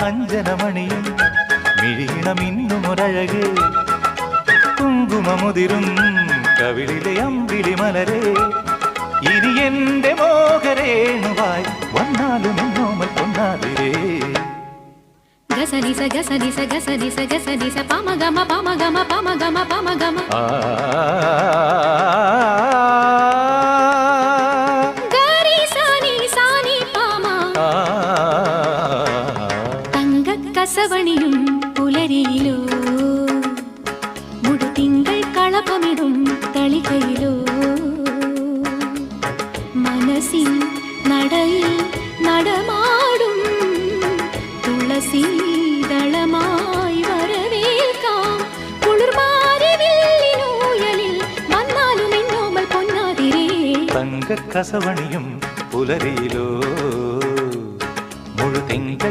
അഞ്ജനമണിയും മിഴിയിണമിന്നും ഒരഴക് കുങ്കുമമുതിരും കവിളിലെ അമ്പിളി മലരെ ഇനി എന്റെ മോഹരേണുവായി വന്നാലും എന്നോമൽ കൊണ്ടാതിരേ ഗസനിസ ഗസനിസ ഗസനിസ ഗസനിസ പമഗമ പമഗമ പമഗമ പമഗമ ഗരി സാനി സാനി പമ തങ്കക്കസവണിയും പുലരിയിലോ മുടുതിങ്കൾ കളപമിടും തളികയിലോ മനസ്സിൻ നടയിൽ നടമാടും തുളസീദളമായി വരവേൽക്കാം കുളിർമാരിവില്ലിനൂയലിൽ വന്നാലും എന്നോമൽ പൊന്നാതിരേ തങ്കക്കസവണിയും പുലരിയിലോ മുഴുതിങ്കൾ